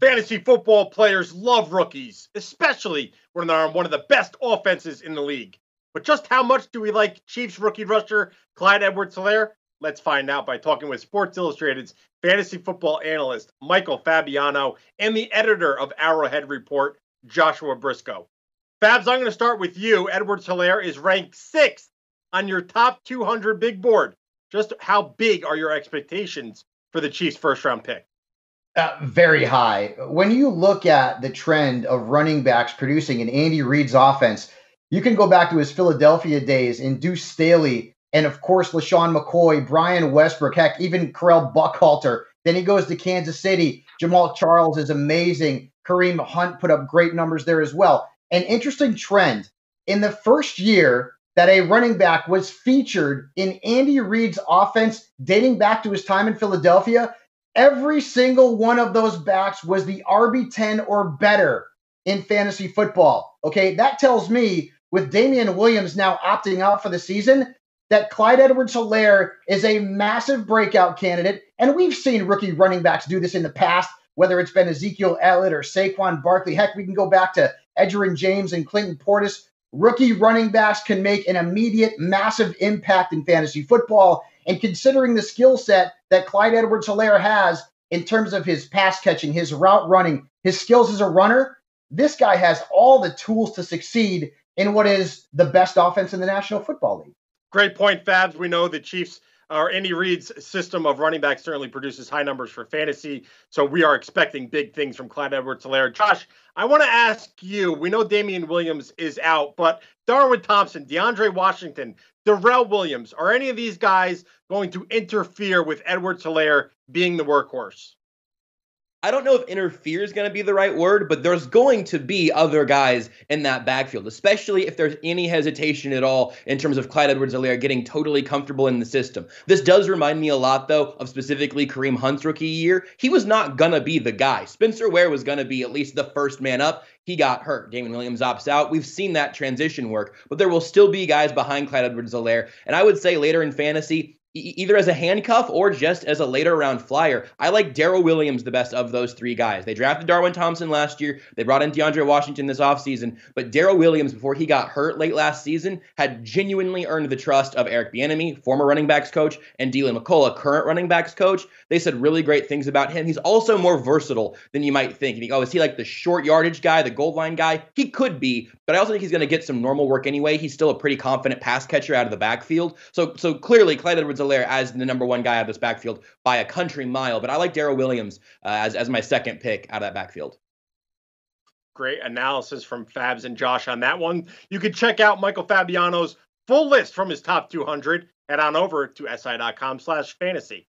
Fantasy football players love rookies, especially when they're on one of the best offenses in the league. But just how much do we like Chiefs rookie rusher Clyde Edwards-Helaire? Let's find out by talking with Sports Illustrated's fantasy football analyst Michael Fabiano and the editor of Arrowhead Report, Joshua Briscoe. Fabs, I'm going to start with you. Edwards-Helaire is ranked 6th on your top 200 big board. Just how big are your expectations for the Chiefs' first-round pick? Very high. When you look at the trend of running backs producing in Andy Reid's offense, you can go back to his Philadelphia days in Deuce Staley and, of course, LaShawn McCoy, Brian Westbrook, heck, even Karel Buckhalter. Then he goes to Kansas City. Jamal Charles is amazing. Kareem Hunt put up great numbers there as well. An interesting trend. In the first year that a running back was featured in Andy Reid's offense dating back to his time in Philadelphia, every single one of those backs was the RB10 or better in fantasy football. Okay, that tells me with Damian Williams now opting out for the season, that Clyde Edwards-Helaire is a massive breakout candidate. And we've seen rookie running backs do this in the past, whether it's been Ezekiel Elliott or Saquon Barkley. Heck, we can go back to Edgerrin James and Clinton Portis. Rookie running backs can make an immediate, massive impact in fantasy football. And considering the skill set that Clyde Edwards-Helaire has in terms of his pass catching, his route running, his skills as a runner, this guy has all the tools to succeed in what is the best offense in the National Football League. Great point, Fabs. We know the Chiefs, or Andy Reid's system of running backs certainly produces high numbers for fantasy. So we are expecting big things from Clyde Edwards-Helaire. Josh, I want to ask you, we know Damian Williams is out, but Darwin Thompson, DeAndre Washington, Daryl Williams, are any of these guys going to interfere with Edwards-Helaire being the workhorse? I don't know if interfere is going to be the right word, but there's going to be other guys in that backfield, especially if there's any hesitation at all in terms of Clyde Edwards-Helaire getting totally comfortable in the system. This does remind me a lot, though, of specifically Kareem Hunt's rookie year. He was not going to be the guy. Spencer Ware was going to be at least the first man up. He got hurt. Damian Williams opts out. We've seen that transition work, but there will still be guys behind Clyde Edwards-Helaire. And I would say later in fantasy, either as a handcuff or just as a later round flyer, I like Daryl Williams the best of those three guys. They drafted Darwin Thompson last year. They brought in DeAndre Washington this offseason. But Daryl Williams, before he got hurt late last season, had genuinely earned the trust of Eric Bieniemy, former running backs coach, and Dylan McCullough, current running backs coach. They said really great things about him. He's also more versatile than you might think. Oh, is he like the short yardage guy, the goal line guy? He could be, but I also think he's going to get some normal work anyway. He's still a pretty confident pass catcher out of the backfield. So clearly, Clyde Edwards-Helaire as the number one guy out of this backfield by a country mile. But I like Daryl Williams as my second pick out of that backfield. Great analysis from Fabs and Josh on that one. You can check out Michael Fabiano's full list from his top 200. Head on over to si.com/fantasy.